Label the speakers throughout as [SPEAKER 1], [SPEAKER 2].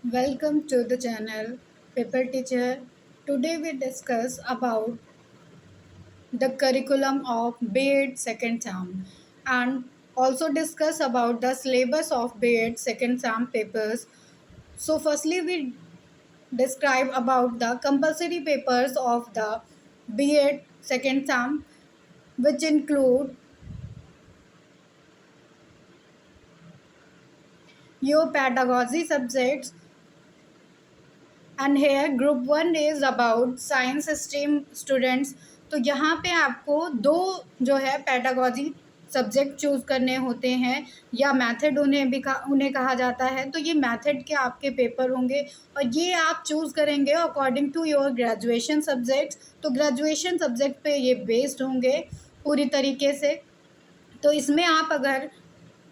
[SPEAKER 1] Welcome to the channel Paper Teacher. Today we discuss about the curriculum of B.Ed second term and also discuss about the syllabus of B.Ed second term papers. So firstly we describe about the compulsory papers of the B.Ed second term, which include your pedagogy subjects. And here group one is about science stream students. तो यहाँ पे आपको दो जो है pedagogy subject choose करने होते हैं या मेथड उन्हें कहा जाता है। तो ये मेथड के आपके पेपर होंगे और ये आप चूज़ करेंगे according to your graduation subjects. तो ग्रेजुएशन सब्जेक्ट पे ये बेस्ड होंगे पूरी तरीके से। तो इसमें आप अगर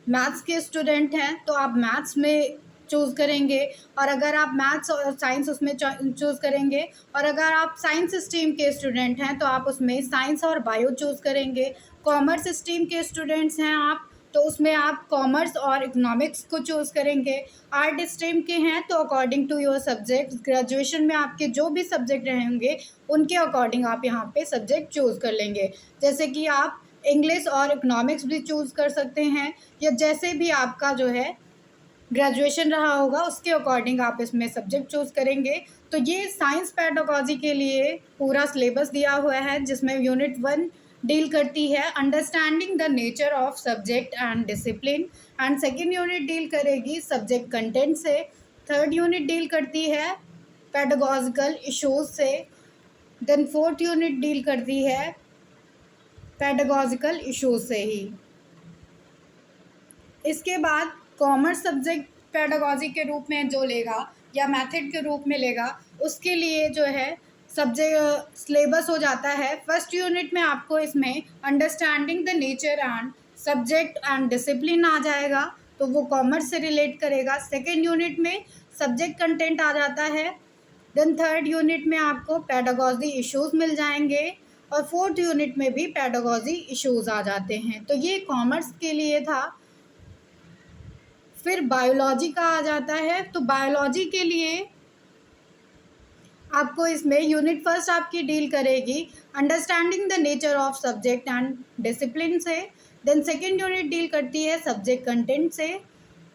[SPEAKER 1] मैथ्स के स्टूडेंट हैं तो आप मैथ्स में चूज़ करेंगे, और अगर आप मैथ्स और साइंस उसमें चूज़ करेंगे, और अगर आप साइंस स्ट्रीम के स्टूडेंट हैं तो आप उसमें साइंस और बायो चूज़ करेंगे। कॉमर्स स्ट्रीम के स्टूडेंट्स हैं आप तो उसमें आप कॉमर्स और इकोनॉमिक्स को चूज़ करेंगे। आर्ट स्ट्रीम के हैं तो according to your subject graduation में आपके जो भी सब्जेक्ट रहेंगे उनके अकॉर्डिंग आप यहाँ पे सब्जेक्ट चूज़ कर लेंगे। जैसे कि आप इंग्लिश और इकोनॉमिक्स भी चूज़ कर सकते हैं, या जैसे भी आपका जो है ग्रेजुएशन रहा होगा उसके अकॉर्डिंग आप इसमें सब्जेक्ट चूज़ करेंगे। तो ये साइंस पेडागॉजी के लिए पूरा सिलेबस दिया हुआ है, जिसमें यूनिट 1 डील करती है understanding the nature of subject and discipline, and second unit deal करेगी सब्जेक्ट कंटेंट से, थर्ड यूनिट डील करती है पेडागॉजिकल इशूज़ से, देन फोर्थ यूनिट डील करती है पेडागॉजिकल इशूज़ से ही। इसके बाद कॉमर्स सब्जेक्ट पेडागॉजी के रूप में जो लेगा या मेथड के रूप में लेगा उसके लिए जो है सब्जेक्ट सिलेबस हो जाता है। फर्स्ट यूनिट में आपको इसमें understanding the nature and subject and discipline आ जाएगा, तो वो कॉमर्स से रिलेट करेगा। सेकेंड यूनिट में सब्जेक्ट कंटेंट आ जाता है। देन थर्ड यूनिट में आपको पेडागॉजी इश्यूज़ मिल जाएंगे, और फोर्थ यूनिट में भी पेडागॉजी इश्यूज़ आ जाते हैं। तो ये कॉमर्स के लिए था। फिर बायोलॉजी का आ जाता है, तो बायोलॉजी के लिए आपको इसमें यूनिट फर्स्ट आपकी डील करेगी understanding the nature of subject and discipline से। देन सेकेंड यूनिट डील करती है सब्जेक्ट कंटेंट से।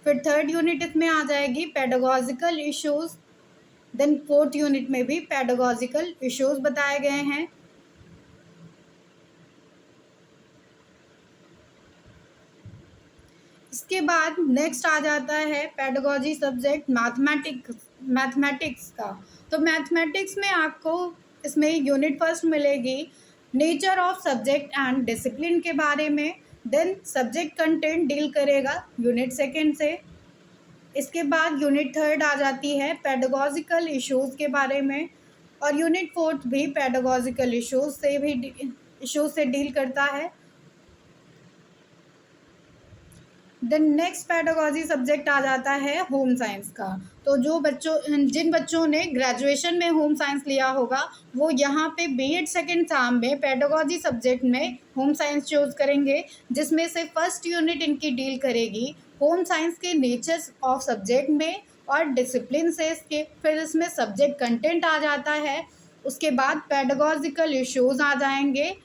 [SPEAKER 1] फिर थर्ड यूनिट इसमें आ जाएगी pedagogical issues. Then fourth unit में भी पेडागॉजिकल इश्यूज़ बताए गए हैं। इसके बाद नेक्स्ट आ जाता है पेडागॉजी सब्जेक्ट मैथमेटिक्स का। तो मैथमेटिक्स में आपको इसमें यूनिट फर्स्ट मिलेगी nature of subject and discipline के बारे में। देन सब्जेक्ट कंटेंट डील करेगा यूनिट सेकेंड से। इसके बाद यूनिट थर्ड आ जाती है पेडागॉजिकल इश्यूज़ के बारे में, और यूनिट फोर्थ भी पेडागॉजिकल इश्यूज़ से डील करता है। देन नेक्स्ट पेडागॉजी सब्जेक्ट आ जाता है होम साइंस का। तो जिन बच्चों ने ग्रेजुएशन में होम साइंस लिया होगा वो यहाँ पे बीएड सेकेंड टर्म में पेडागॉजी सब्जेक्ट में होम साइंस चूज़ करेंगे, जिसमें से फर्स्ट यूनिट इनकी डील करेगी होम साइंस के नेचर्स ऑफ सब्जेक्ट में और डिसिप्लिन से इसके। फिर इसमें सब्जेक्ट कंटेंट आ जाता है, उसके बाद पेडागॉजिकल इश्यूज़ आ जाएंगे।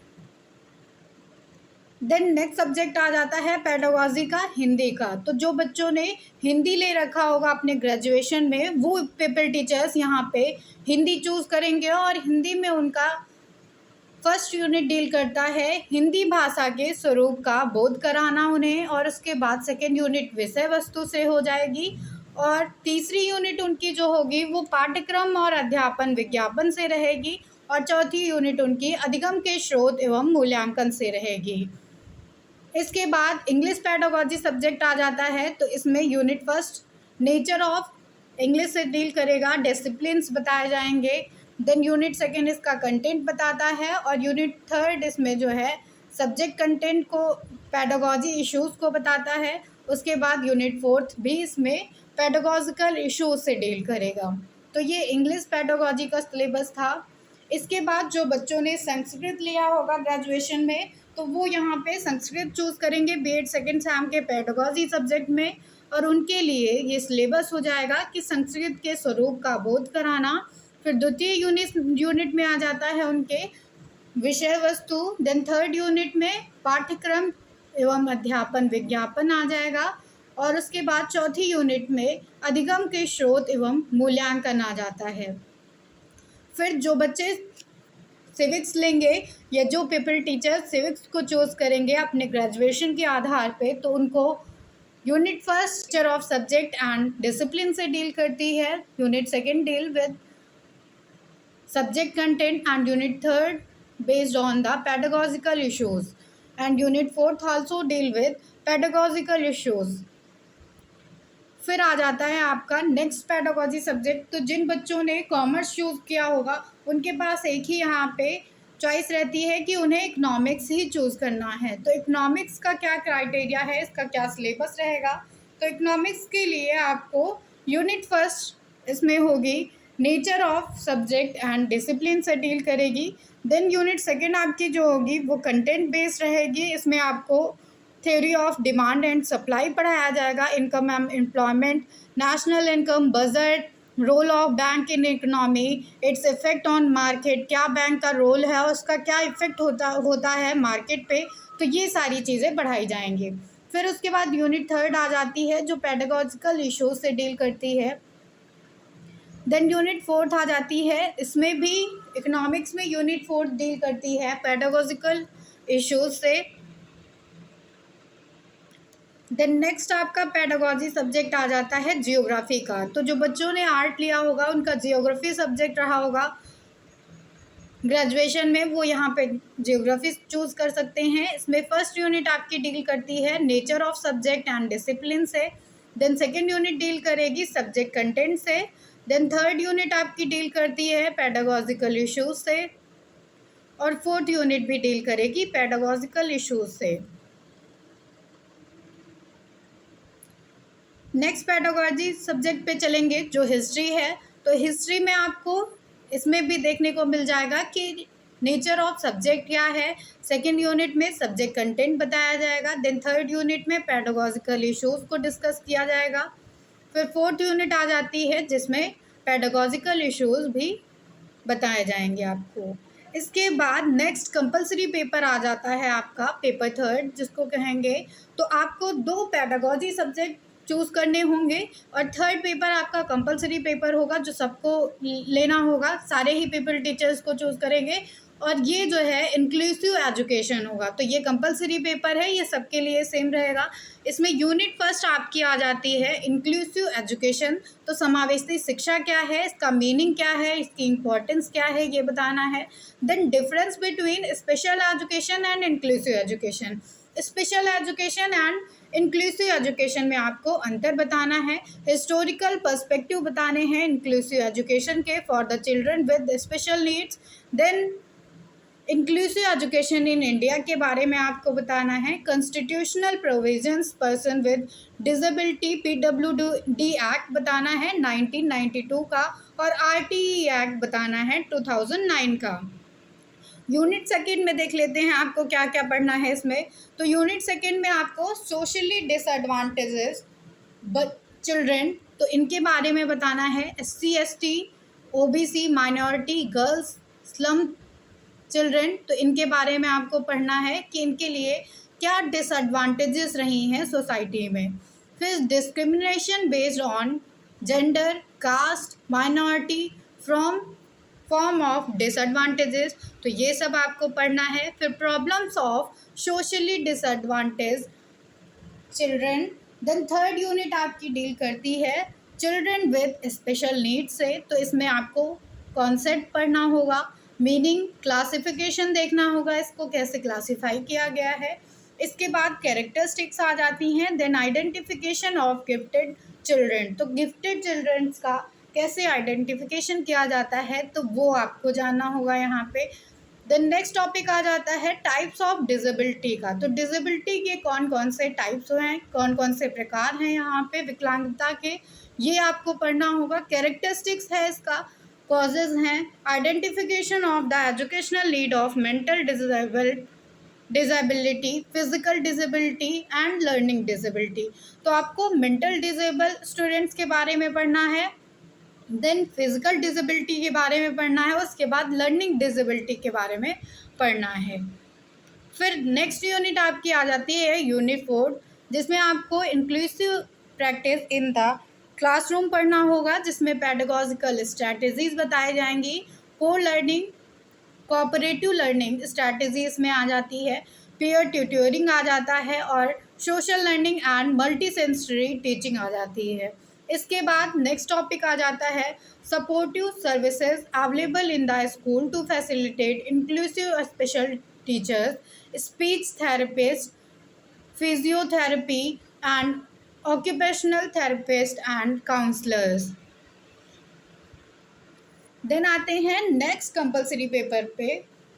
[SPEAKER 1] देन नेक्स्ट सब्जेक्ट आ जाता है पेडागॉजी का हिंदी का। तो जो बच्चों ने हिंदी ले रखा होगा अपने ग्रेजुएशन में वो पेपर टीचर्स यहाँ पे हिंदी चूज़ करेंगे, और हिंदी में उनका फर्स्ट यूनिट डील करता है हिंदी भाषा के स्वरूप का बोध कराना उन्हें, और उसके बाद सेकेंड यूनिट विषय वस्तु से हो जाएगी, और तीसरी यूनिट उनकी जो होगी वो पाठ्यक्रम और अध्यापन विज्ञापन से रहेगी, और चौथी यूनिट उनकी अधिगम के स्रोत एवं मूल्यांकन से रहेगी। इसके बाद इंग्लिश पेडागॉजी सब्जेक्ट आ जाता है, तो इसमें unit first nature of English से डील करेगा, डिसिप्लिन्स बताए जाएंगे। देन यूनिट सेकेंड इसका कंटेंट बताता है, और यूनिट थर्ड इसमें जो है सब्जेक्ट कंटेंट को पेडागॉजी इश्यूज़ को बताता है। उसके बाद यूनिट फोर्थ भी इसमें पेडागॉजिकल इश्यूज़ से डील करेगा। तो ये इंग्लिश पेडागॉजी का सिलेबस था। इसके बाद जो बच्चों ने संस्कृत लिया होगा ग्रेजुएशन में तो वो यहाँ पे संस्कृत चूज़ करेंगे बीएड सेकेंड सेम के पेडागॉजी सब्जेक्ट में। और उनके लिए ये सिलेबस हो जाएगा कि संस्कृत के स्वरूप का बोध कराना। फिर द्वितीय यूनिट में आ जाता है उनके विषय वस्तु। देन थर्ड यूनिट में पाठ्यक्रम एवं अध्यापन विज्ञापन आ जाएगा। और उसके बाद चौथी यूनिट में अधिगम के स्रोत एवं मूल्यांकन आ जाता है। फिर जो बच्चे सिविक्स लेंगे या जो पेपर टीचर सिविक्स को चूज़ करेंगे अपने ग्रेजुएशन के आधार पे, तो उनको unit first teacher of subject and discipline से डील करती है, unit second deal with subject content, and unit third based on the pedagogical issues, and unit fourth also deal with pedagogical issues। फिर आ जाता है आपका नेक्स्ट पेडागोजी सब्जेक्ट। तो जिन बच्चों ने कॉमर्स चूज़ किया होगा उनके पास एक ही यहाँ पे चॉइस रहती है कि उन्हें इकोनॉमिक्स ही चूज़ करना है। तो इकोनॉमिक्स का क्या क्राइटेरिया है, इसका क्या सिलेबस रहेगा। तो इकोनॉमिक्स के लिए आपको यूनिट फर्स्ट इसमें होगी nature of subject and discipline से डील करेगी। देन यूनिट सेकेंड आपकी जो होगी वो कंटेंट बेस्ड रहेगी। इसमें आपको theory of demand and supply पढ़ाया जाएगा, income and employment, national income, budget, role of bank in economy, its effect on market, क्या बैंक का रोल है और उसका क्या इफेक्ट होता है मार्केट पे। तो ये सारी चीज़ें पढ़ाई जाएंगी। फिर उसके बाद यूनिट थर्ड आ जाती है जो पेडागोजिकल इश्यूज से डील करती है। देन यूनिट फोर्थ आ जाती है, इसमें भी इकोनॉमिक्स में यूनिट फोर्थ डील करती है पेडागोजिकल इश्यूज से। देन नेक्स्ट आपका पेडागोजी सब्जेक्ट आ जाता है जियोग्राफी का। तो जो बच्चों ने आर्ट लिया होगा उनका जियोग्राफी सब्जेक्ट रहा होगा ग्रेजुएशन में, वो यहाँ पे जियोग्राफी चूज़ कर सकते हैं। इसमें फर्स्ट यूनिट आपकी डील करती है nature of subject and discipline से। देन सेकेंड यूनिट डील करेगी सब्जेक्ट कंटेंट से। देन थर्ड यूनिट आपकी डील करती है पेडागोजिकल इश्यूज से। और फोर्थ यूनिट भी डील करेगी पेडागोजिकल इश्यूज से। नेक्स्ट पेडागोजी सब्जेक्ट पे चलेंगे जो हिस्ट्री है। तो हिस्ट्री में आपको इसमें भी देखने को मिल जाएगा कि नेचर ऑफ सब्जेक्ट क्या है। सेकेंड यूनिट में सब्जेक्ट कंटेंट बताया जाएगा। देन थर्ड यूनिट में पेडागोजिकल इश्यूज को डिस्कस किया जाएगा। फिर फोर्थ यूनिट आ जाती है जिसमें पेडागोजिकल इश्यूज भी बताए जाएंगे आपको। इसके बाद नेक्स्ट कंपलसरी पेपर आ जाता है आपका पेपर थर्ड जिसको कहेंगे। तो आपको 2 पेडागोजी सब्जेक्ट चूज़ करने होंगे और थर्ड पेपर आपका कंपलसरी पेपर होगा जो सबको लेना होगा, सारे ही पेपर टीचर्स को चूज़ करेंगे। और ये जो है इंक्लूसिव एजुकेशन होगा। तो ये कंपलसरी पेपर है, ये सबके लिए सेम रहेगा। इसमें यूनिट फर्स्ट आपकी आ जाती है इंक्लूसिव एजुकेशन। तो समावेशी शिक्षा क्या है, इसका मीनिंग क्या है, इसकी इम्पोर्टेंस क्या है, ये बताना है। Then difference between special education and inclusive education. Special education and inclusive education में आपको अंतर बताना है। हिस्टोरिकल पर्सपेक्टिव बताने हैं इंक्लूसिव एजुकेशन के for the children with special needs. Then inclusive education in India के बारे में आपको बताना है। Constitutional provisions person with disability PWD act बताना है 1992 का, और RTE एक्ट बताना है 2009 का। यूनिट सेकेंड में देख लेते हैं आपको क्या क्या पढ़ना है इसमें। तो यूनिट सेकेंड में आपको सोशली डिसएडवांटेजेस चिल्ड्रेन, तो इनके बारे में बताना है। SC ST OBC minority girls slum children, तो इनके बारे में आपको पढ़ना है कि इनके लिए क्या डिसएडवांटेजेस रही हैं सोसाइटी में। फिर discrimination based on gender, caste, minority from form of disadvantages, तो ये सब आपको पढ़ना है। फिर problems of socially disadvantage children. Then third unit आपकी डील करती है चिल्ड्रन विद स्पेशल नीड्स से। तो इसमें आपको कॉन्सेप्ट पढ़ना होगा, मीनिंग, क्लासिफिकेशन देखना होगा, इसको कैसे क्लासिफाई किया गया है। इसके बाद कैरेक्टरिस्टिक्स आ जाती हैं। Then identification of gifted children, तो गिफ्टेड चिल्ड्रंस का कैसे आइडेंटिफिकेशन किया जाता है तो वो आपको जानना होगा यहाँ पे। देन नेक्स्ट टॉपिक आ जाता है टाइप्स ऑफ डिसेबिलिटी का। तो डिसेबिलिटी के कौन कौन से टाइप्स हैं, कौन कौन से प्रकार हैं यहाँ पे विकलांगता के, ये आपको पढ़ना होगा। कैरेक्टरिस्टिक्स है इसका, कॉजेज हैं, identification of the educational need of mental disabled disability, physical disability and learning disability. तो आपको मेंटल डिसेबल स्टूडेंट्स के बारे में पढ़ना है, देन फिजिकल डिसेबिलिटी के बारे में पढ़ना है, उसके बाद लर्निंग डिसेबिलिटी के बारे में पढ़ना है। फिर नेक्स्ट यूनिट आपकी आ जाती है यूनिट 4, जिसमें आपको inclusive practice in the classroom पढ़ना होगा, जिसमें पेडागॉजिकल स्ट्रैटेजीज बताई जाएंगी, core learning, cooperative learning strategy इसमें आ जाती है, पीयर ट्यूटोरिंग आ जाता है और social learning and multi sensory teaching आ जाती है। इसके बाद नेक्स्ट टॉपिक आ जाता है supportive services available in the school to facilitate inclusive special teachers, speech therapist, physiotherapy and occupational therapist and counsellors. Then आते हैं नेक्स्ट कंपलसरी पेपर पे।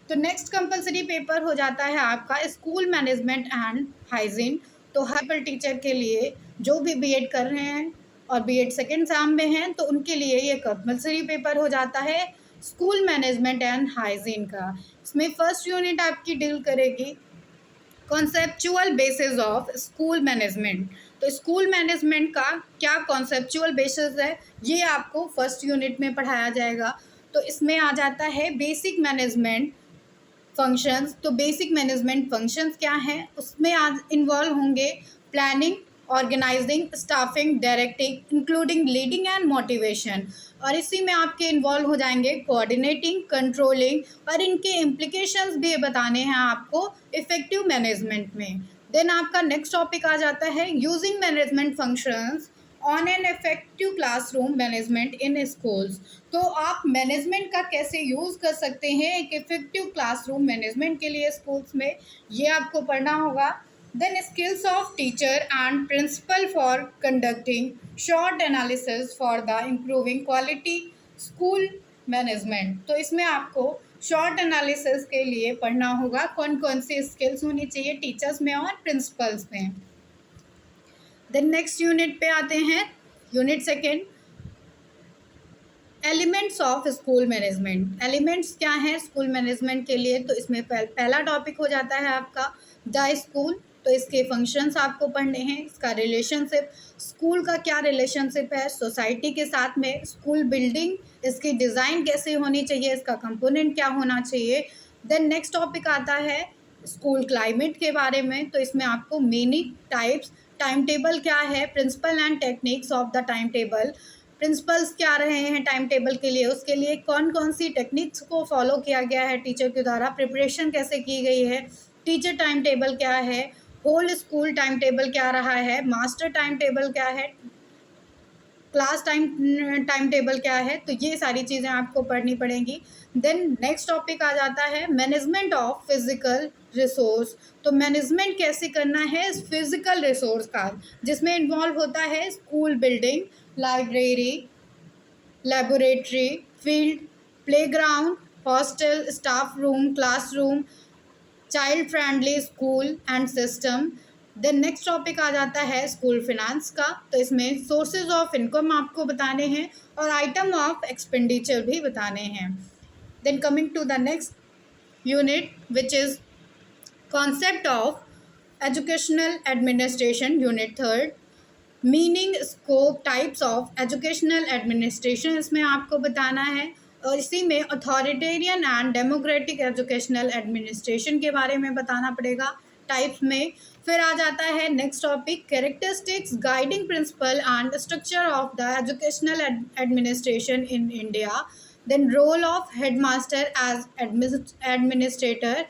[SPEAKER 1] तो नेक्स्ट कंपलसरी पेपर हो जाता है आपका स्कूल मैनेजमेंट एंड हाइजीन। तो हाइपर टीचर के लिए जो भी बीएड कर रहे हैं और बीएड सेकेंड एग्जाम में हैं तो उनके लिए ये कंपलसरी पेपर हो जाता है स्कूल मैनेजमेंट एंड हाइजीन का। इसमें फर्स्ट यूनिट आपकी डील करेगी conceptual basis of school management. तो स्कूल मैनेजमेंट का क्या कॉन्सेप्चुअल बेसिस है ये आपको फर्स्ट यूनिट में पढ़ाया जाएगा। तो इसमें आ जाता है बेसिक मैनेजमेंट फंक्शंस। तो बेसिक मैनेजमेंट फंक्शंस क्या हैं, उसमें आज इन्वॉल्व होंगे planning, organizing, staffing, directing, including leading and motivation. और इसी में आपके इन्वॉल्व हो जाएंगे कोऑर्डिनेटिंग, कंट्रोलिंग, और इनके इम्प्लीकेशंस भी बताने हैं आपको इफेक्टिव मैनेजमेंट में। देन आपका नेक्स्ट टॉपिक आ जाता है using management functions on an effective classroom management in schools. तो आप मैनेजमेंट का कैसे यूज़ कर सकते हैं एक इफेक्टिव क्लासरूम मैनेजमेंट के लिए स्कूल्स में, ये आपको पढ़ना होगा। Then skills of teacher and principal for conducting short analysis for the improving quality school management. तो इसमें आपको शॉर्ट एनालिसिस के लिए पढ़ना होगा कौन कौन सी स्किल्स होनी चाहिए टीचर्स में और प्रिंसिपल्स में। देन नेक्स्ट यूनिट पे आते हैं unit second, elements of school management. Elements क्या हैं स्कूल मैनेजमेंट के लिए, तो इसमें पहला टॉपिक हो जाता है आपका द स्कूल। तो इसके फंक्शंस आपको पढ़ने हैं, इसका रिलेशनशिप, स्कूल का क्या रिलेशनशिप है सोसाइटी के साथ में, स्कूल बिल्डिंग, इसकी डिज़ाइन कैसे होनी चाहिए, इसका कंपोनेंट क्या होना चाहिए। देन नेक्स्ट टॉपिक आता है स्कूल क्लाइमेट के बारे में। तो इसमें आपको मीनिंग, टाइप्स, टाइम टेबल क्या है, principle and techniques of the time table, principles क्या रहे हैं टाइम टेबल के लिए, उसके लिए कौन कौन सी टेक्निक्स को फॉलो किया गया है टीचर के द्वारा, प्रिपरेशन कैसे की गई है, टीचर टाइम टेबल क्या है, होल स्कूल टाइम टेबल क्या रहा है, मास्टर टाइम टेबल क्या है, क्लास टाइम टेबल क्या है। तो ये सारी चीज़ें आपको पढ़नी पड़ेंगी। देन नेक्स्ट टॉपिक आ जाता है मैनेजमेंट ऑफ फिजिकल रिसोर्स। तो मैनेजमेंट कैसे करना है इस फिजिकल रिसोर्स का, जिसमें इन्वॉल्व होता है school building, library, laboratory, field, playground, hostel, staff room, classroom, child friendly school and system. Then next topic आ जाता है स्कूल फिनांस का। तो इसमें सोर्सेज ऑफ इनकम आपको बताने हैं और आइटम ऑफ एक्सपेंडिचर भी बताने हैं। Then coming to the next unit which is concept of educational administration, unit third, meaning, scope, types of educational administration इसमें आपको बताना है। और इसी में authoritarian and democratic educational administration के बारे में बताना पड़ेगा टाइप्स में। फिर आ जाता है next topic characteristics, guiding principle and structure of the educational administration in India. Then role of headmaster as administrator.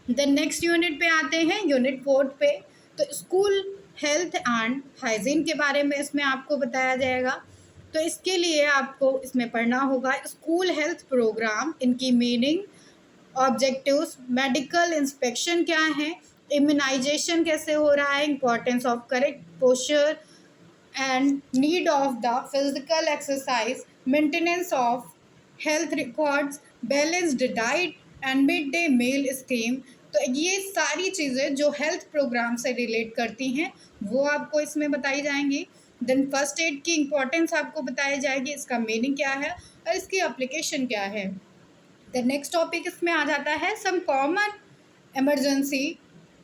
[SPEAKER 1] Then next unit पे आते हैं यूनिट 4 पे। तो स्कूल हेल्थ एंड हाइजीन के बारे में इसमें आपको बताया जाएगा। तो इसके लिए आपको इसमें पढ़ना होगा स्कूल हेल्थ प्रोग्राम, इनकी मीनिंग, ऑब्जेक्टिव्स, मेडिकल इंस्पेक्शन क्या है, इम्यूनाइजेशन कैसे हो रहा है, importance of correct posture and need of the physical exercise, maintenance of health records, balanced diet and mid day meal scheme. तो ये सारी चीज़ें जो हेल्थ प्रोग्राम से रिलेट करती हैं वो आपको इसमें बताई जाएंगी। देन फर्स्ट एड की इम्पोर्टेंस आपको बताई जाएगी, इसका मीनिंग क्या है और इसकी एप्लीकेशन क्या है। द नेक्स्ट टॉपिक इसमें आ जाता है सम कॉमन इमरजेंसी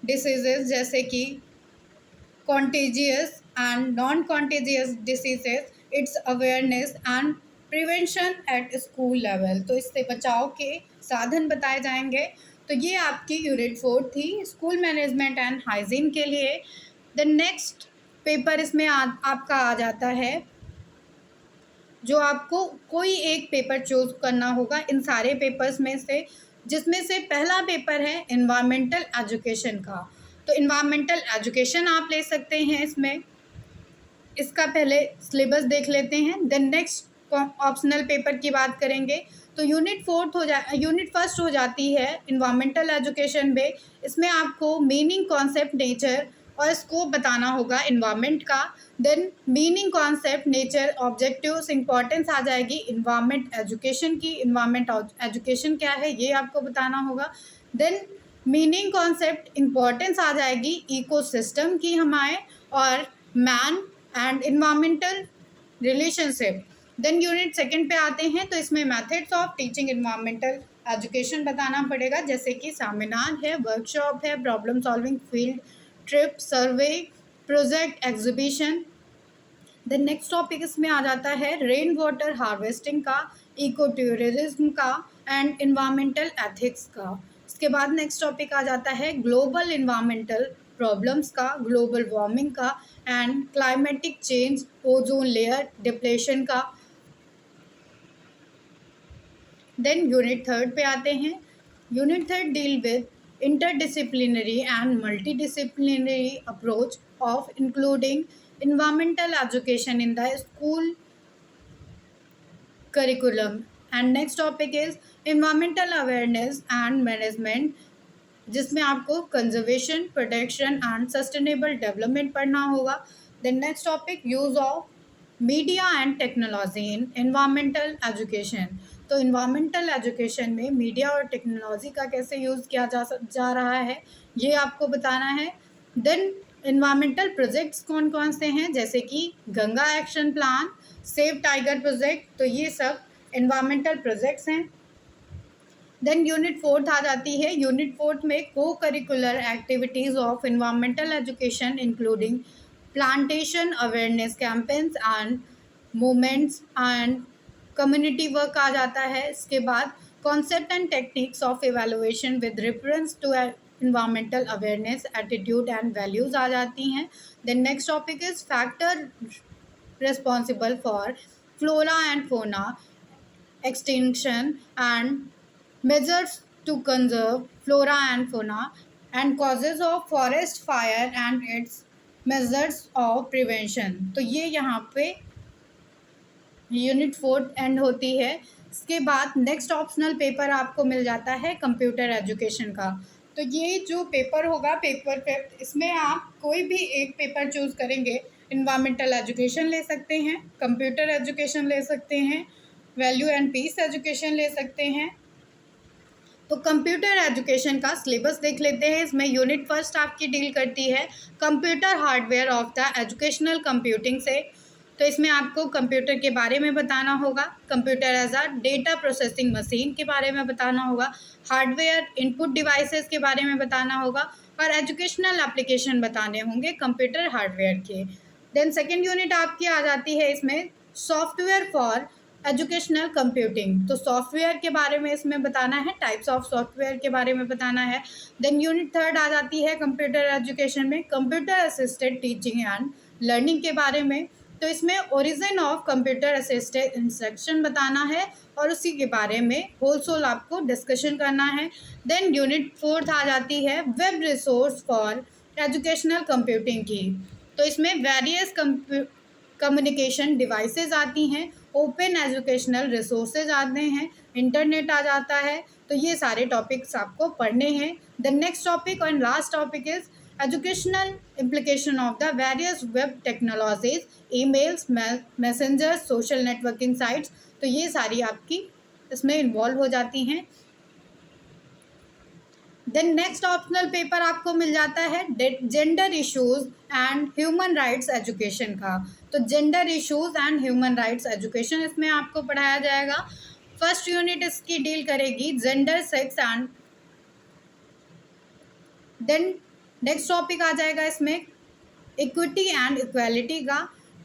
[SPEAKER 1] डिसीजेस जैसे कि contagious and non contagious diseases, it's awareness and prevention at school level. तो इससे बचाव के साधन बताए जाएंगे। तो ये आपकी यूनिट 4 थी, स्कूल मैनेजमेंट एंड हाइजीन के लिए। द नेक्स्ट पेपर इसमें आपका आ जाता है, जो आपको कोई एक पेपर चूज करना होगा इन सारे पेपर्स में से, जिसमें से पहला पेपर है इन्वायरमेंटल एजुकेशन का। तो इन्वायरमेंटल एजुकेशन आप ले सकते हैं इसमें। इसका पहले सिलेबस देख लेते हैं, देन नेक्स्ट ऑप्शनल पेपर की बात करेंगे। तो यूनिट फर्स्ट हो जाती है इन्वायरमेंटल एजुकेशन में। इसमें आपको मीनिंग, कॉन्सेप्ट, नेचर और स्कोप बताना होगा इन्वायरमेंट का। Then meaning, concept, nature, objectives, importance आ जाएगी इन्वायरमेंट एजुकेशन की। इन्वायरमेंट एजुकेशन क्या है ये आपको बताना होगा। देन मीनिंग, कॉन्सेप्ट, इंपॉर्टेंस आ जाएगी इकोसिस्टम की हमारे, और man and environmental relationship. Then unit second पे आते हैं, तो इसमें methods of teaching environmental education बताना पड़ेगा, जैसे कि सेमिनार है, वर्कशॉप है, problem solving, field trip, survey, project, exhibition. Then next topic इसमें आ जाता है रेन वाटर हार्वेस्टिंग का, इको टूरिज्म का एंड इन्वायरमेंटल एथिक्स का। इसके बाद नेक्स्ट टॉपिक आ जाता है ग्लोबल इन्वायरमेंटल प्रॉब्लम्स का, ग्लोबल वार्मिंग का and climatic change, ozone layer depletion का। देन यूनिट थर्ड पे आते हैं। Unit third deal with interdisciplinary and multidisciplinary approach of including environmental education in the school curriculum. And next topic is environmental awareness and management, जिसमें आपको conservation, protection and sustainable development पढ़ना होगा। Then next topic use of media and technology in environmental education. तो environmental education में media और technology का कैसे use किया जा रहा है ये आपको बताना है। देन इन्वायरमेंटल प्रोजेक्ट्स कौन कौन से हैं, जैसे कि Ganga action plan, save tiger project, तो ये सब इन्वायरमेंटल प्रोजेक्ट्स हैं। देन यूनिट फोर्थ आ जाती है। यूनिट फोर्थ में co-curricular activities of environmental education including plantation awareness campaigns and movements and community work आ जाता है। इसके बाद concept and techniques of evaluation with reference to environmental awareness, attitude and values आ जाती हैं। Then next topic is factor responsible for flora and fauna extinction and measures to conserve flora and fauna and causes of forest fire and its measures of prevention। तो ये यहाँ पे unit 4 and होती है। इसके बाद नेक्स्ट ऑप्शनल पेपर आपको मिल जाता है कंप्यूटर एजुकेशन का। तो ये जो पेपर होगा पेपर पे, इसमें आप कोई भी एक पेपर चूज़ करेंगे, इन्वायरमेंटल एजुकेशन ले सकते हैं, कंप्यूटर एजुकेशन ले सकते हैं, वैल्यू एंड पीस एजुकेशन ले सकते हैं। तो कंप्यूटर एजुकेशन का सिलेबस देख लेते हैं। इसमें यूनिट फर्स्ट आपकी डील करती है computer hardware of the educational computing से। तो इसमें आपको कंप्यूटर के बारे में बताना होगा, computer as a data processing machine के बारे में बताना होगा, हार्डवेयर इनपुट डिवाइसेस के बारे में बताना होगा, और एजुकेशनल एप्लीकेशन बताने होंगे कंप्यूटर हार्डवेयर के। देन सेकेंड यूनिट आपकी आ जाती है इसमें सॉफ्टवेयर फॉर एजुकेशनल कंप्यूटिंग। तो सॉफ्टवेयर के बारे में इसमें बताना है, टाइप्स ऑफ सॉफ्टवेयर के बारे में बताना है। देन यूनिट थर्ड आ जाती है कंप्यूटर एजुकेशन में computer assisted teaching and learning के बारे में। तो इसमें origin of computer assisted instruction बताना है और उसी के बारे में होल आपको डिस्कशन करना है। देन यूनिट फोर्थ आ जाती है web resource for educational computing की। तो इसमें वेरियस कम्युनिकेशन डिवाइसेस आती हैं, ओपन एजुकेशनल रिसोर्सेज आते हैं, इंटरनेट आ जाता है। तो ये सारे टॉपिक्स आपको पढ़ने हैं। द नेक्स्ट टॉपिक और last topic is educational implication of the various web technologies, emails, messengers, social networking sites. तो ये सारी आपकी इसमें इन्वॉल्व हो जाती हैं। देन नेक्स्ट ऑप्शनल पेपर आपको मिल जाता है gender issues and human rights education का। तो gender issues and human rights education इसमें आपको पढ़ाया जाएगा। फर्स्ट यूनिट इसकी डील करेगी gender, sex and then next topic आ जाएगा इसमें इक्विटी एंड इक्वालिटी का,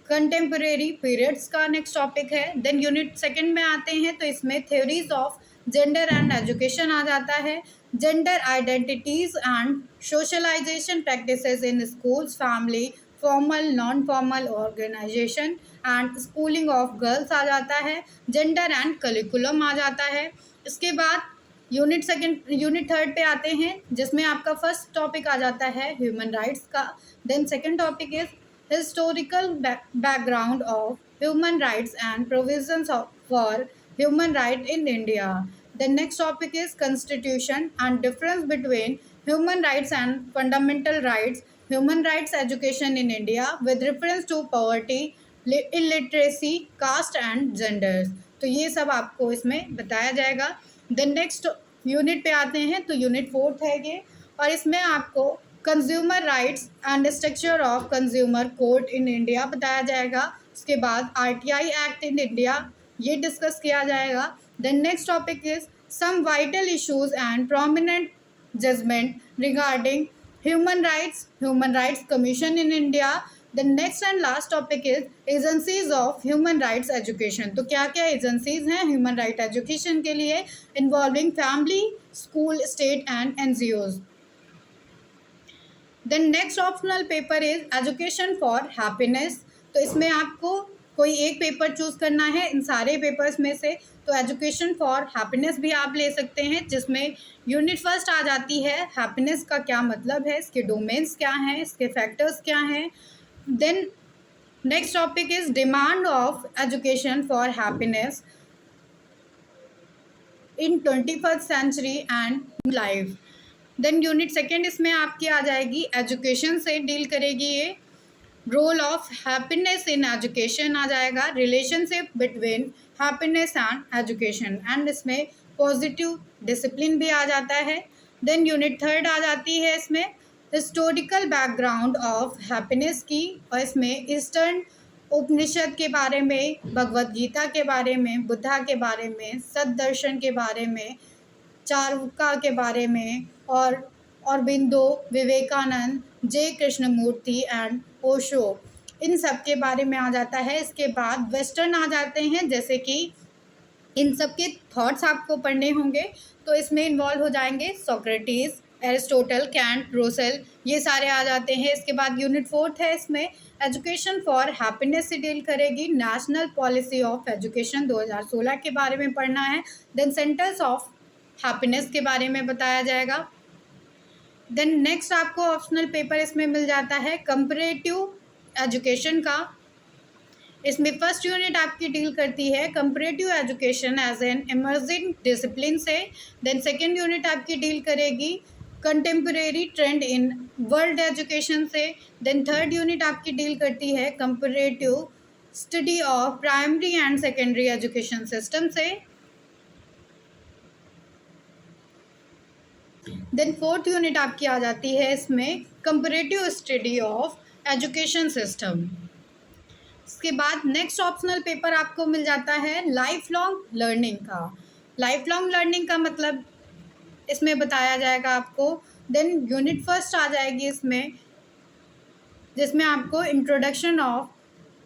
[SPEAKER 1] कंटेम्परेरी पीरियड्स का नेक्स्ट टॉपिक है। देन यूनिट सेकंड में आते हैं तो इसमें theories of gender and education आ जाता है, gender identities and socialisation practices in schools, family, formal non formal organisation and schooling of girls आ जाता है, जेंडर एंड करिकुलम आ जाता है। इसके बाद यूनिट थर्ड पे आते हैं जिसमें आपका फर्स्ट टॉपिक आ जाता है ह्यूमन राइट्स का। Then second topic is historical background of human rights and provisions for human right in India. The next topic is constitution and difference between human rights and fundamental rights, human rights education in India with reference to poverty, illiteracy, caste and genders. तो ये सब आपको इसमें बताया जाएगा। Then next unit पे आते हैं तो यूनिट फोर्थ है ये, और इसमें आपको consumer rights and structure of consumer court in India बताया जाएगा। उसके बाद आरटीआई एक्ट इन इंडिया ये डिस्कस किया जाएगा। Then next topic is some vital issues and prominent judgement regarding human rights commission in India. The next and last topic is agencies of human rights education. तो क्या क्या agencies हैं human right education के लिए, involving family, school, state and NGOs. Then next optional paper is education for happiness. तो इसमें आपको कोई एक पेपर चूज करना है इन सारे पेपर्स में से, तो एजुकेशन फॉर हैप्पीनेस भी आप ले सकते हैं, जिसमें यूनिट फर्स्ट आ जाती है हैप्पीनेस का क्या मतलब है, इसके डोमेन्स क्या हैं, इसके फैक्टर्स क्या हैं। Then next topic is demand of education for happiness in 21st century and life. Then unit second इसमें आपकी आ जाएगी एजुकेशन से डील करेगी ये, role of happiness in education आ जाएगा, relationship between happiness and education, and इसमें पॉजिटिव डिसिप्लिन भी आ जाता है। देन यूनिट थर्ड आ जाती है इसमें हिस्टोरिकल बैकग्राउंड ऑफ हैप्पीनेस की, और इसमें ईस्टर्न उपनिषद के बारे में, भगवद गीता के बारे में, बुद्धा के बारे में, सददर्शन के बारे में, चारुका के बारे में, और अरबिंदो, विवेकानंद, जे कृष्णमूर्ति एंड ओशो, इन सब के बारे में आ जाता है। इसके बाद वेस्टर्न आ जाते हैं, जैसे कि इन सब के थॉट्स आपको पढ़ने होंगे, तो इसमें इन्वॉल्व हो जाएंगे सोक्रेटिस, एरिस्टोटल, कैंट, रोसेल, ये सारे आ जाते हैं। इसके बाद यूनिट फोर्थ है, इसमें एजुकेशन फॉर हैप्पीनेस से डील करेगी, नेशनल पॉलिसी ऑफ एजुकेशन 2016 के बारे में पढ़ना है। देन सेंटर्स ऑफ हैप्पीनेस के बारे में बताया जाएगा। देन नेक्स्ट आपको ऑप्शनल पेपर इसमें मिल जाता है कंपैरेटिव एजुकेशन का। इसमें फर्स्ट यूनिट आपकी डील करती है comparative education as an emerging discipline से। देन सेकेंड यूनिट आपकी डील करेगी contemporary trend in world education से। देन थर्ड यूनिट आपकी डील करती है comparative study of primary and secondary education system से। देन फोर्थ यूनिट आपकी आ जाती है इसमें comparative study of education system. इसके बाद नेक्स्ट ऑप्शनल पेपर आपको मिल जाता है लाइफ लॉन्ग लर्निंग का। लाइफ लॉन्ग लर्निंग का मतलब इसमें बताया जाएगा आपको। देन यूनिट फर्स्ट आ जाएगी इसमें, जिसमें आपको इंट्रोडक्शन ऑफ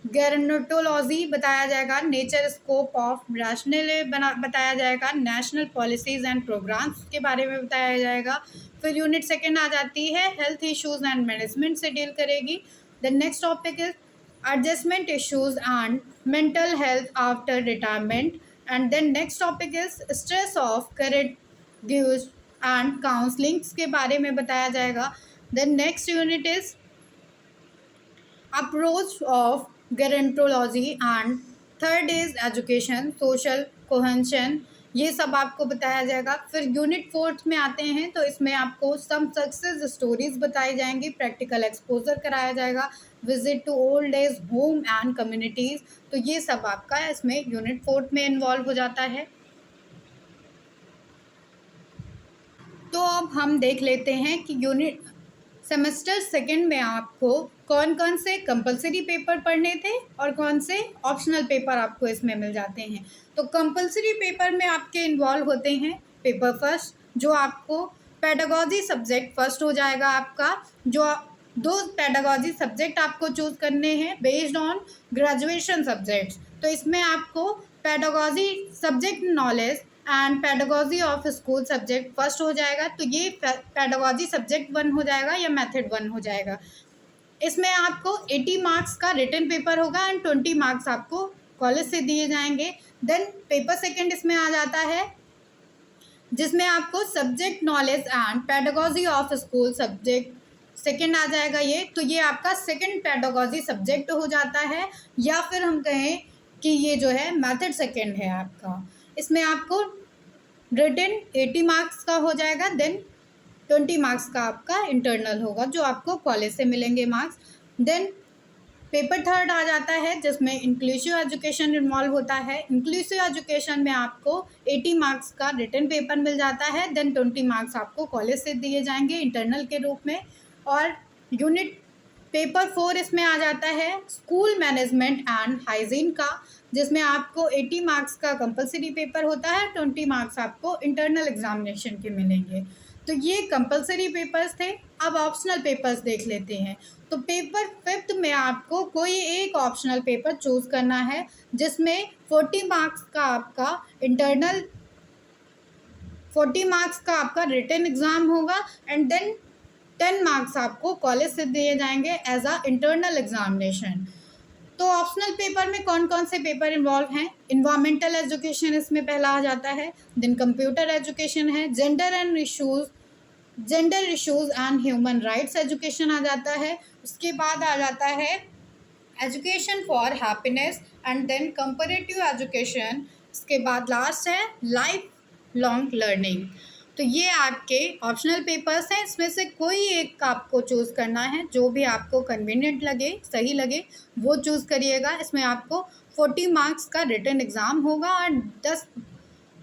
[SPEAKER 1] गेरोंटोलॉजी बताया जाएगा, नेचर स्कोप ऑफ रैशनल बताया जाएगा, नेशनल पॉलिसीज़ एंड प्रोग्राम्स के बारे में बताया जाएगा। फिर यूनिट सेकेंड आ जाती है हेल्थ इश्यूज़ एंड मैनेजमेंट से डील करेगी। The next topic is adjustment issues and mental health after retirement, and then next topic is stress of caregivers and counsellings के बारे में बताया जाएगा। Then next unit is approach of gerontology, and third is education social cohesion, ये सब आपको बताया जाएगा। फिर यूनिट फोर्थ में आते हैं तो इसमें आपको सम सक्सेस स्टोरीज बताई जाएंगी, प्रैक्टिकल एक्सपोजर कराया जाएगा, visit to old age home and communities, तो ये सब आपका इसमें यूनिट फोर्थ में इन्वॉल्व हो जाता है। तो अब हम देख लेते हैं कि यूनिट सेमेस्टर सेकेंड में आपको कौन कौन से कंपलसरी पेपर पढ़ने थे और कौन से ऑप्शनल पेपर आपको इसमें मिल जाते हैं। तो कंपलसरी पेपर में आपके इन्वॉल्व होते हैं पेपर फर्स्ट, जो आपको पेडागोजी सब्जेक्ट फर्स्ट हो जाएगा आपका। जो 2 पेडागोजी सब्जेक्ट आपको चूज़ करने हैं बेस्ड ऑन ग्रेजुएशन सब्जेक्ट्स। तो इसमें आपको pedagogy subject knowledge and pedagogy of school subject first हो जाएगा। तो ये पेडागोजी सब्जेक्ट 1 हो जाएगा या मेथड 1 हो जाएगा। इसमें आपको 80 मार्क्स का रिटन पेपर होगा एंड 20 मार्क्स आपको कॉलेज से दिए जाएंगे। देन पेपर सेकंड इसमें आ जाता है, जिसमें आपको subject knowledge and pedagogy of school subject second आ जाएगा ये। तो ये आपका सेकंड पेडागोजी सब्जेक्ट हो जाता है, या फिर हम कहें कि ये जो है मेथड सेकंड है आपका। इसमें आपको रिटन 80 मार्क्स का हो जाएगा, देन 20 मार्क्स का आपका इंटरनल होगा जो आपको कॉलेज से मिलेंगे मार्क्स। देन पेपर थर्ड आ जाता है, जिसमें इंक्लूसिव एजुकेशन इन्वॉल्व होता है। इंक्लूसिव एजुकेशन में आपको 80 मार्क्स का रिटन पेपर मिल जाता है, देन 20 मार्क्स आपको कॉलेज से दिए जाएंगे इंटरनल के रूप में। और यूनिट पेपर 4 इसमें आ जाता है स्कूल मैनेजमेंट एंड हाइजीन का, जिसमें आपको 80 मार्क्स का कंपलसरी पेपर होता है, 20 मार्क्स आपको इंटरनल एग्जामिनेशन के मिलेंगे। तो ये कंपलसरी पेपर्स थे। अब ऑप्शनल पेपर्स देख लेते हैं। तो पेपर फिफ्थ में आपको कोई एक ऑप्शनल पेपर चूज़ करना है, जिसमें 40 मार्क्स का आपका इंटरनल 40 मार्क्स का आपका रिटन एग्ज़ाम होगा एंड देन 10 मार्क्स आपको कॉलेज से दिए जाएंगे एज अ इंटरनल एग्जामिनेशन। तो ऑप्शनल पेपर में कौन कौन से पेपर इन्वॉल्व हैं? इन्वायरमेंटल एजुकेशन इसमें पहला आ जाता है, देन कंप्यूटर एजुकेशन है, gender issues and human rights education आ जाता है। उसके बाद आ जाता है education for happiness and then comparative education. इसके बाद लास्ट है लाइफ लॉन्ग लर्निंग। तो ये आपके ऑप्शनल पेपर्स हैं, इसमें से कोई एक आपको चूज़ करना है, जो भी आपको कन्वीनियंट लगे, सही लगे वो चूज़ करिएगा। इसमें आपको 40 मार्क्स का रिटन एग्ज़ाम होगा और 10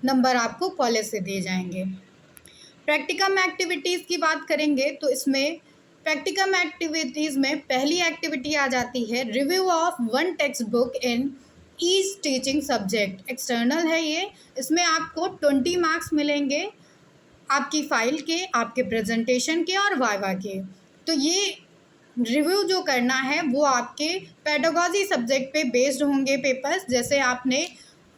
[SPEAKER 1] नंबर आपको कॉलेज से दिए जाएंगे। प्रैक्टिकम एक्टिविटीज़ की बात करेंगे तो इसमें प्रैक्टिकम एक्टिविटीज़ में पहली एक्टिविटी आ जाती है review of 1 text book in each teaching subject. External है ये। इसमें आपको 20 मार्क्स मिलेंगे आपकी फ़ाइल के, आपके प्रेजेंटेशन के और वाइवा के। तो ये रिव्यू जो करना है वो आपके पेडागोजी सब्जेक्ट पे बेस्ड होंगे पेपर्स। जैसे आपने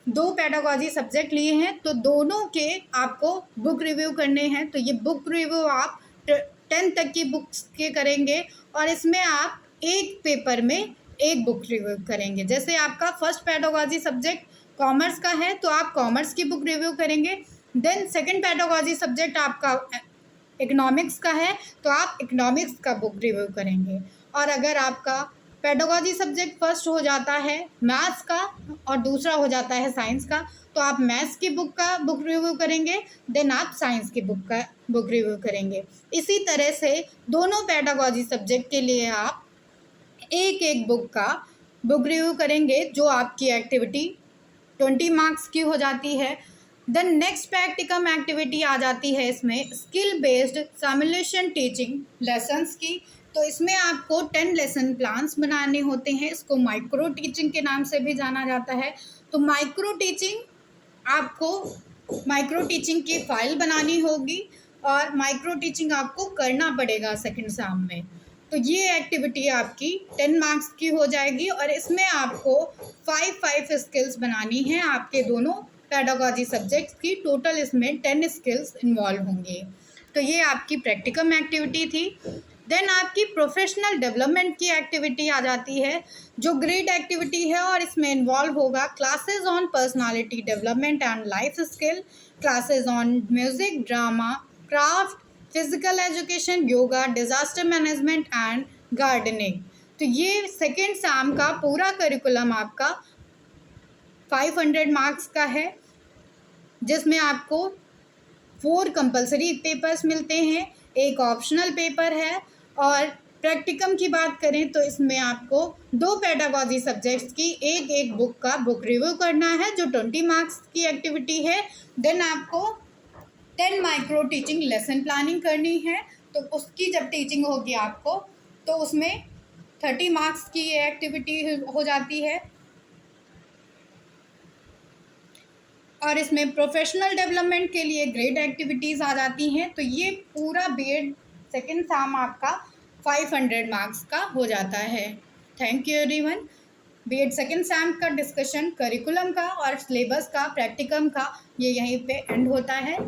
[SPEAKER 1] 2 पेडागोजी सब्जेक्ट लिए हैं तो दोनों के आपको बुक रिव्यू करने हैं। तो ये बुक रिव्यू आप 10 तक की बुक्स के करेंगे और इसमें आप एक पेपर में एक बुक रिव्यू करेंगे। जैसे आपका फर्स्ट पेडागोजी सब्जेक्ट कॉमर्स का है तो आप कॉमर्स की बुक रिव्यू करेंगे। देन सेकंड पेडागोजी सब्जेक्ट आपका इकोनॉमिक्स का है तो आप इकोनॉमिक्स का बुक रिव्यू करेंगे। और अगर आपका पेडागोजी सब्जेक्ट फर्स्ट हो जाता है मैथ्स का और दूसरा हो जाता है साइंस का, तो आप मैथ्स की बुक का बुक रिव्यू करेंगे, देन आप साइंस की बुक का बुक रिव्यू करेंगे। इसी तरह से दोनों पेडागोजी सब्जेक्ट के लिए आप एक एक बुक का बुक रिव्यू करेंगे, जो आपकी एक्टिविटी 20 मार्क्स की हो जाती है। देन नेक्स्ट प्रैक्टिकम एक्टिविटी आ जाती है इसमें skill based simulation teaching lessons की। तो इसमें आपको 10 लेसन प्लान्स बनाने होते हैं। इसको माइक्रो टीचिंग के नाम से भी जाना जाता है। तो माइक्रो टीचिंग की फ़ाइल बनानी होगी और माइक्रो टीचिंग आपको करना पड़ेगा सेकंड एग्जाम में। तो ये एक्टिविटी आपकी 10 मार्क्स की हो जाएगी और इसमें आपको 5 स्किल्स बनानी है आपके दोनों पेडागोजी सब्जेक्ट्स की। टोटल इसमें 10 स्किल्स इन्वॉल्व होंगे। तो ये आपकी प्रैक्टिकम एक्टिविटी थी। देन आपकी प्रोफेशनल डेवलपमेंट की एक्टिविटी आ जाती है, जो ग्रेड एक्टिविटी है और इसमें इन्वॉल्व होगा classes on personality development and life skill, classes on music, drama, craft, physical education, yoga, disaster management and gardening. तो ये सेकेंड सेम का पूरा करिकुलम आपका 500 मार्क्स का है, जिसमें आपको 4 कंपलसरी पेपर्स मिलते हैं, एक ऑप्शनल पेपर है। और प्रैक्टिकम की बात करें तो इसमें आपको 2 पेडागोजी सब्जेक्ट्स की एक एक बुक का बुक रिव्यू करना है, जो 20 मार्क्स की एक्टिविटी है। देन आपको 10 माइक्रो टीचिंग लेसन प्लानिंग करनी है। तो उसकी जब टीचिंग होगी आपको तो उसमें 30 मार्क्स की ये एक्टिविटी हो जाती है। और इसमें प्रोफेशनल डेवलपमेंट के लिए ग्रेड एक्टिविटीज़ आ जाती हैं। तो ये पूरा बीएड सेकेंड सेम आपका 500 मार्क्स का हो जाता है। Thank you everyone. BEd second sem का डिस्कशन करिकुलम का और सिलेबस का प्रैक्टिकम का ये यहीं पे एंड होता है।